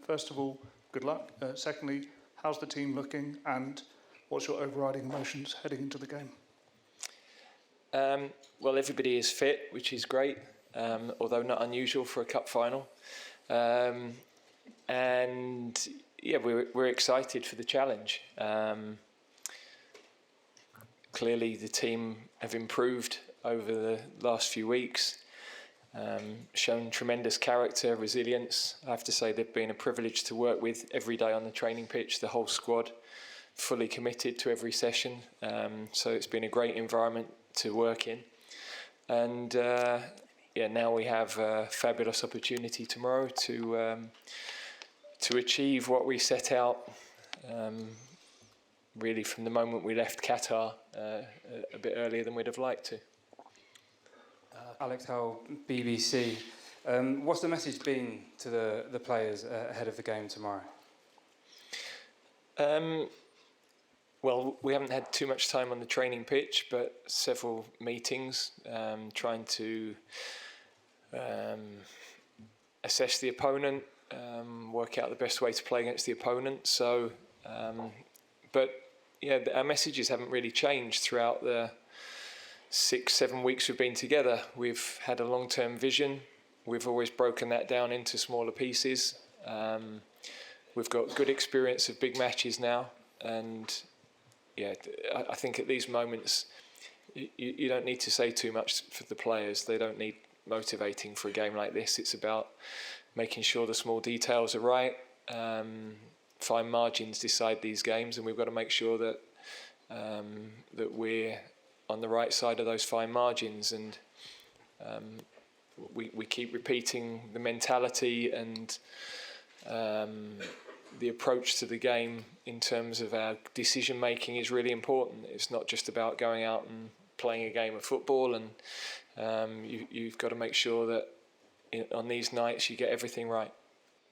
First of all, good luck. Secondly, how's the team looking, and what's your overriding emotions heading into the game? Well, everybody is fit, which is great, although not unusual for a cup final. And yeah, we're excited for the challenge. Clearly, the team have improved over the last few weeks, shown tremendous character, resilience. I have to say they've been a privilege to work with every day on the training pitch, the whole squad, fully committed to every session. So it's been a great environment to work in. And yeah, now we have a fabulous opportunity tomorrow to achieve what we set out really from the moment we left Qatar a bit earlier than we'd have liked to. Alex Howell, BBC. What's the message been to the players ahead of the game tomorrow? Well, we haven't had too much time on the training pitch, but several meetings trying to assess the opponent, work out the best way to play against the opponent. So, but yeah, our messages haven't really changed throughout the 6-7 weeks we've been together. We've had a long-term vision. We've always broken that down into smaller pieces. We've got good experience of big matches now, and yeah, I think at these moments you don't need to say too much for the players. They don't need motivating for a game like this. It's about making sure the small details are right. Fine margins decide these games, and we've got to make sure that that we're on the right side of those fine margins. And we keep repeating the mentality and the approach to the game in terms of our decision making is really important. It's not just about going out and playing a game of football, and you've got to make sure that on these nights you get everything right.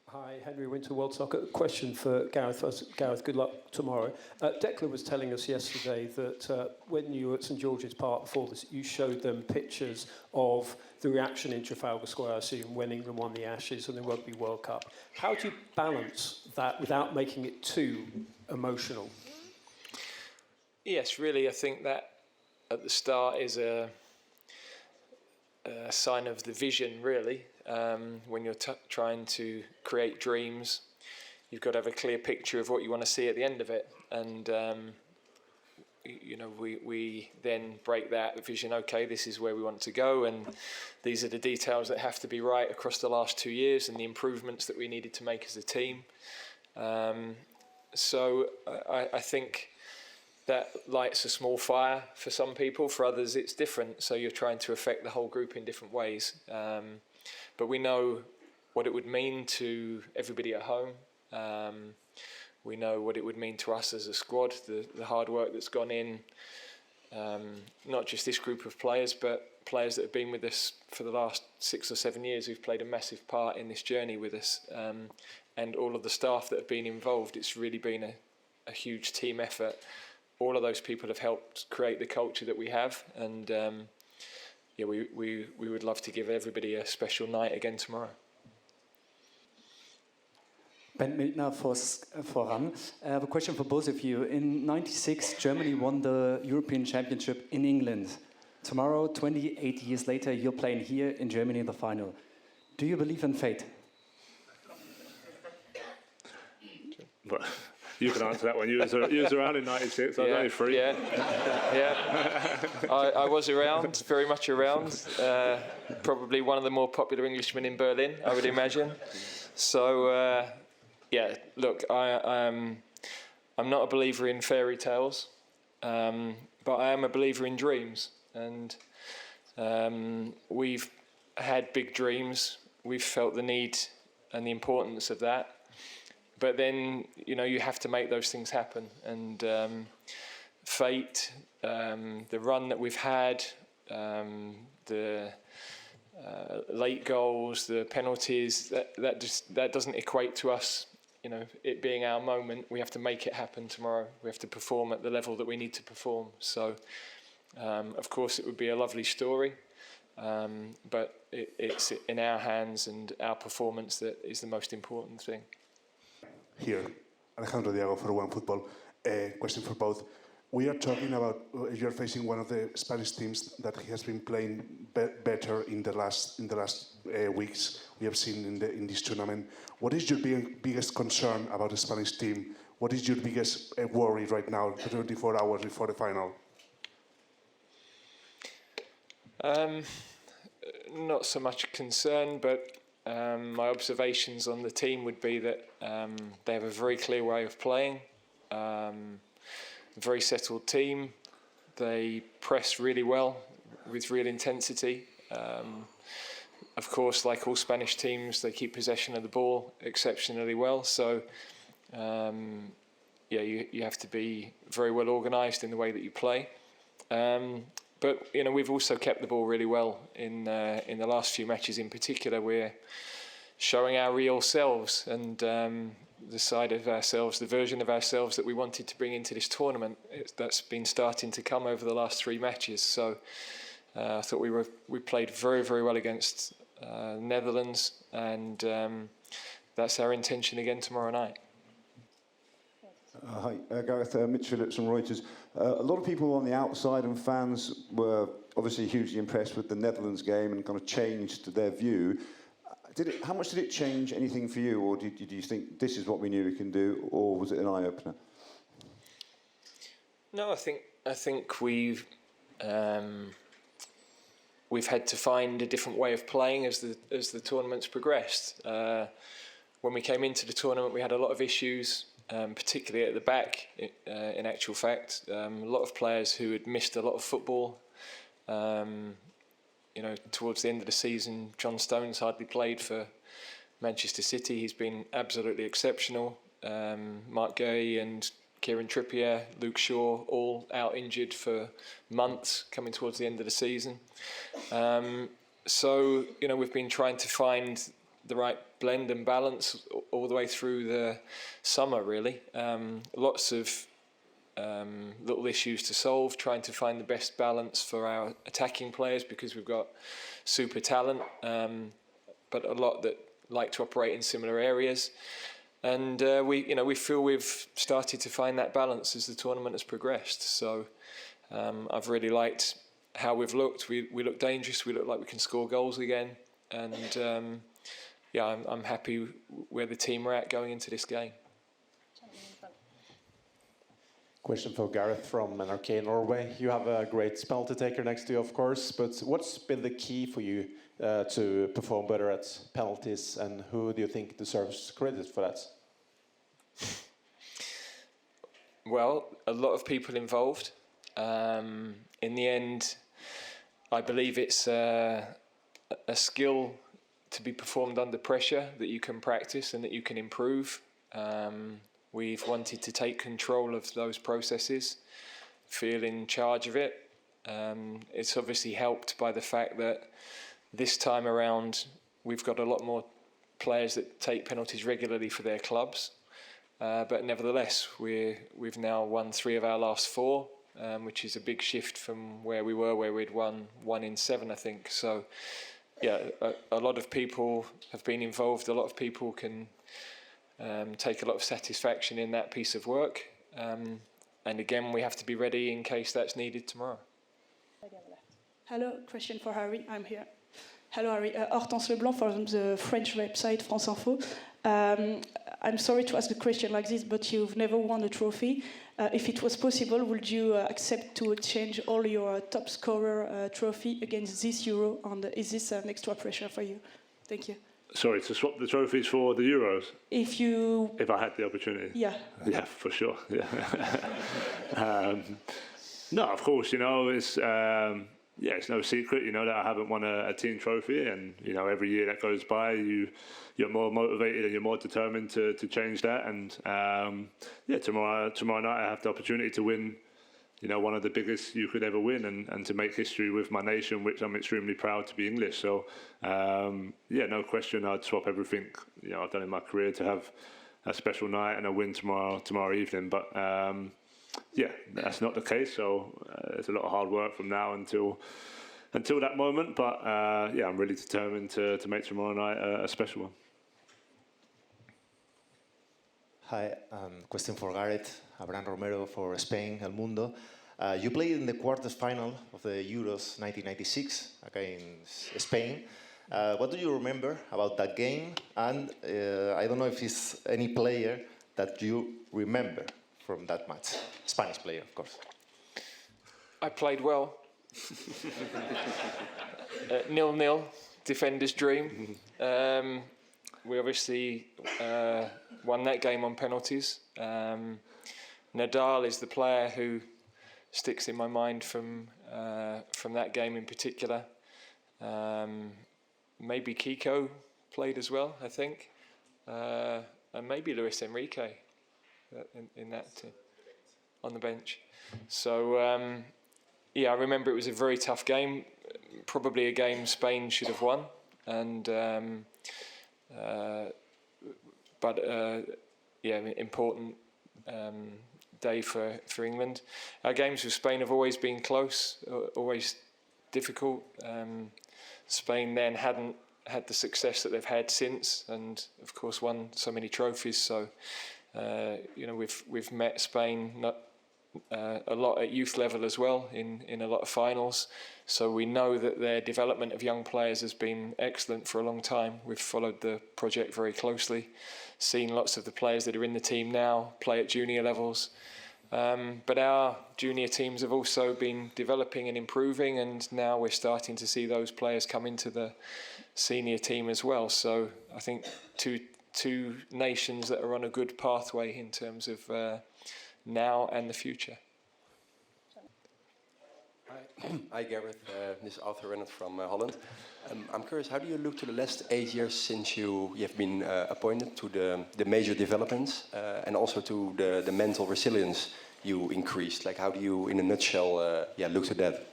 Hi, Henry Winter, World Soccer. Question for Gareth. Gareth, good luck tomorrow. Declan was telling us yesterday that when you were at St George's Park before this, you showed them pictures of the reaction in Trafalgar Square, I assume, when England won the Ashes and the Rugby World Cup. How do you balance that without making it too emotional? Yes, really, I think that at the start is a sign of the vision, really. When you're trying to create dreams, you've got to have a clear picture of what you want to see at the end of it. And, you know, we then break that vision. Okay, this is where we want to go, and these are the details that have to be right across the last 2 years and the improvements that we needed to make as a team. So I think that lights a small fire for some people. For others, it's different. So you're trying to affect the whole group in different ways. But we know what it would mean to everybody at home. We know what it would mean to us as a squad, the hard work that's gone in, not just this group of players, but players that have been with us for the last 6 or 7 years who've played a massive part in this journey with us, and all of the staff that have been involved. It's really been a huge team effort. All of those people have helped create the culture that we have, and yeah, we would love to give everybody a special night again tomorrow. Ben Miltner for RAN. I have a question for both of you. In '96, Germany won the European Championship in England. Tomorrow, 28 years later, you're playing here in Germany in the final. Do you believe in fate? Well, you can answer that one. You was around in '96. I was only 3. Yeah. I was around, very much around. Probably one of the more popular Englishmen in Berlin, I would imagine. So, yeah. Look, I'm not a believer in fairy tales, but I am a believer in dreams. And we've had big dreams. We've felt the need and the importance of that. But then, you know, you have to make those things happen. And fate, the run that we've had, the late goals, the penalties, that doesn't equate to us, you know, it being our moment. We have to make it happen tomorrow. We have to perform at the level that we need to perform. So, of course, it would be a lovely story. But it's in our hands, and our performance that is the most important thing. Here, Alejandro Diago for One Football. Question for both. We are talking about you're facing one of the Spanish teams that has been playing better in the last weeks. We have seen in this tournament. What is your biggest concern about the Spanish team? What is your biggest worry right now, 24 hours before the final? Not so much concern, but my observations on the team would be that they have a very clear way of playing, a very settled team. They press really well with real intensity. Of course, like all Spanish teams, they keep possession of the ball exceptionally well. So, you have to be very well organised in the way that you play. But we've also kept the ball really well in the last few matches. In particular, we're showing our real selves and the side of ourselves, the version of ourselves that we wanted to bring into this tournament. That's been starting to come over the last 3 matches. So I thought we played very, very well against Netherlands, and that's our intention again tomorrow night. Hi, Gareth, Mitch Phillips from Reuters. A lot of people on the outside and fans were obviously hugely impressed with the Netherlands game and kind of changed their view. How much did it change anything for you, or did you think this is what we knew we can do, or was it an eye-opener? No, I think we've had to find a different way of playing as the tournament's progressed. When we came into the tournament, we had a lot of issues. Particularly at the back, in actual fact. A lot of players who had missed a lot of football. Towards the end of the season, John Stones hardly played for Manchester City. He's been absolutely exceptional. Mark Gay and Kieran Trippier, Luke Shaw, all out injured for months coming towards the end of the season. So, we've been trying to find the right blend and balance all the way through the summer, really. Lots of little issues to solve, trying to find the best balance for our attacking players because we've got super talent, but a lot that like to operate in similar areas. And we feel we've started to find that balance as the tournament has progressed. So I've really liked how we've looked. We look dangerous. We look like we can score goals again. And I'm happy where the team are at going into this game. Question for Gareth from NRK Norway. You have a great penalty taker next to you, of course, but what's been the key for you to perform better at penalties, and who do you think deserves credit for that? Well, a lot of people involved. In the end, I believe it's a skill to be performed under pressure that you can practice and that you can improve. We've wanted to take control of those processes, feel in charge of it. It's obviously helped by the fact that this time around we've got a lot more players that take penalties regularly for their clubs. But nevertheless, we've now won 3 of our last 4, which is a big shift from where we were, where we'd won 1 in 7, I think. So, a lot of people have been involved. A lot of people can take a lot of satisfaction in that piece of work. And again, we have to be ready in case that's needed tomorrow. Hello, question for Harry. I'm here. Hello, Harry. Hortense Leblanc from the French website France Info. I'm sorry to ask a question like this, but you've never won a trophy. If it was possible, would you accept to exchange all your top scorer trophy against this Euro? And is this an extra pressure for you? Thank you. Sorry, to swap the trophies for the Euros? If I had the opportunity? Yeah. Yeah, for sure. Yeah. No, of course, it's no secret, that I haven't won a team trophy, and every year that goes by, you're more motivated and you're more determined to change that. And tomorrow night I have the opportunity to win, one of the biggest you could ever win, and to make history with my nation, which I'm extremely proud to be English. So no question, I'd swap everything I've done in my career to have a special night and a win tomorrow evening. But that's not the case. So there's a lot of hard work from now until that moment. But I'm really determined to make tomorrow night a special one. Hi, question for Gareth. Abraham Romero for Spain, El Mundo. You played in the quarterfinal of the Euros 1996 against Spain. What do you remember about that game? And I don't know if it's any player that you remember from that match. Spanish player, of course. I played well. 0-0, defender's dream. We obviously won that game on penalties. Nadal is the player who sticks in my mind from that game in particular. Maybe Kiko played as well, I think, and maybe Luis Enrique in that team on the bench. So yeah, I remember it was a very tough game, probably a game Spain should have won, and but yeah, important day for England. Our games with Spain have always been close, always difficult. Spain then hadn't had the success that they've had since, and of course won so many trophies. So you know, we've met Spain a lot at youth level as well in a lot of finals. So we know that their development of young players has been excellent for a long time. We've followed the project very closely, seen lots of the players that are in the team now play at junior levels. But our junior teams have also been developing and improving, and now we're starting to see those players come into the senior team as well. So I think two nations that are on a good pathway in terms of now and the future. Hi Gareth, this is Arthur Rennert from Holland. I'm curious, how do you look to the last 8 years since you have been appointed to the major developments and also to the mental resilience you increased? Like, how do you, in a nutshell, look to that?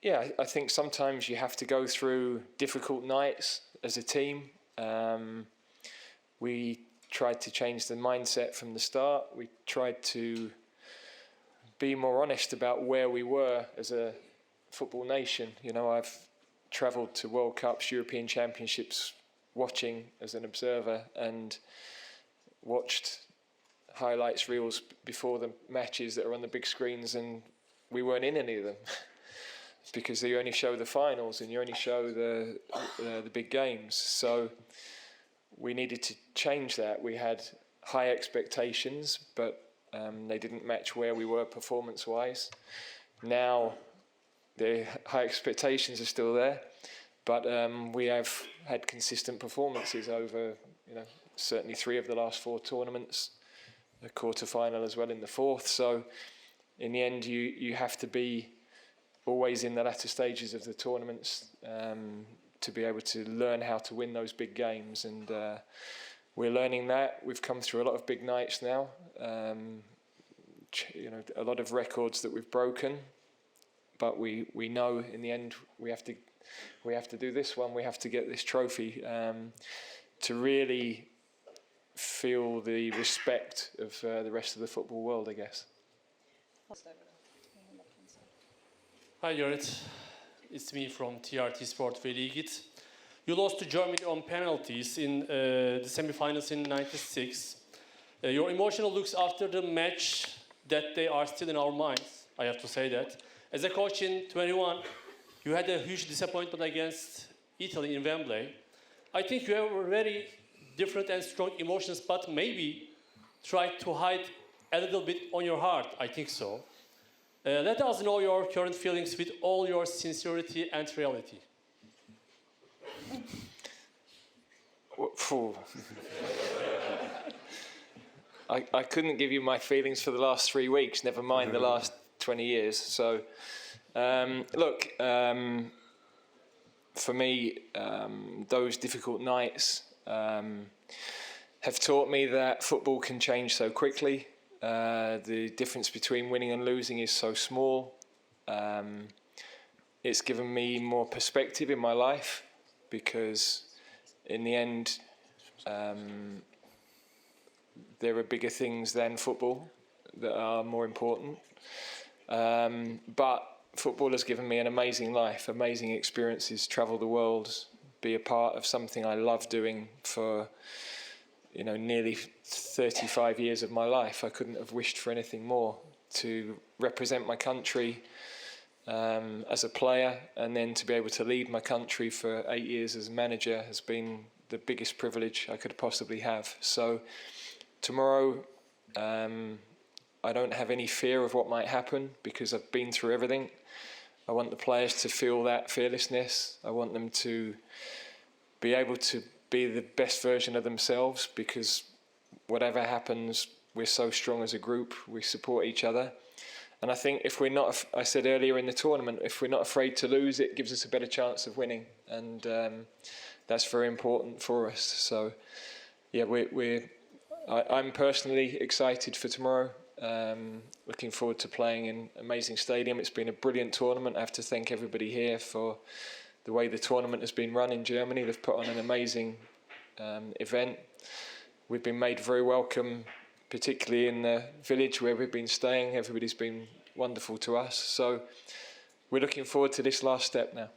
Yeah, I think sometimes you have to go through difficult nights as a team. We tried to change the mindset from the start. We tried to be more honest about where we were as a football nation. You know, I've travelled to World Cups, European Championships, watching as an observer, and watched highlights reels before the matches that are on the big screens, and we weren't in any of them because you only show the finals and you only show the big games. So we needed to change that. We had high expectations, but they didn't match where we were performance-wise. Now the high expectations are still there, but we have had consistent performances over, you know, certainly 3 of the last 4 tournaments, a quarter-final as well in the 4th. So in the end, you have to be always in the latter stages of the tournaments to be able to learn how to win those big games, and we're learning that. We've come through a lot of big nights now, you know, a lot of records that we've broken, but we know in the end we have to do this one. We have to get this trophy to really feel the respect of the rest of the football world, I guess. Hi Gareth, it's me from TRT Sport Veligit. You lost to Germany on penalties in the semi-finals in '96. Your emotional looks after the match, that they are still in our minds, I have to say that. As a coach in 21, you had a huge disappointment against Italy in Wembley. I think you have very different and strong emotions, but maybe try to hide a little bit on your heart, I think so. Let us know your current feelings with all your sincerity and reality. I couldn't give you my feelings for the last 3 weeks, never mind the last 20 years. So, look, for me, those difficult nights have taught me that football can change so quickly. The difference between winning and losing is so small. It's given me more perspective in my life, because in the end, there are bigger things than football that are more important. But football has given me an amazing life, amazing experiences, travel the world, be a part of something I love doing for, you know, nearly 35 years of my life. I couldn't have wished for anything more. To represent my country as a player, and then to be able to lead my country for 8 years as manager has been the biggest privilege I could possibly have. So tomorrow, I don't have any fear of what might happen because I've been through everything. I want the players to feel that fearlessness. I want them to be able to be the best version of themselves, because whatever happens, we're so strong as a group. We support each other. And I think if we're not, I said earlier in the tournament, if we're not afraid to lose, it gives us a better chance of winning. And that's very important for us. So, yeah, I'm personally excited for tomorrow. Looking forward to playing in an amazing stadium. It's been a brilliant tournament. I have to thank everybody here for the way the tournament has been run in Germany. They've put on an amazing event. We've been made very welcome, particularly in the village where we've been staying. Everybody's been wonderful to us. So we're looking forward to this last step now.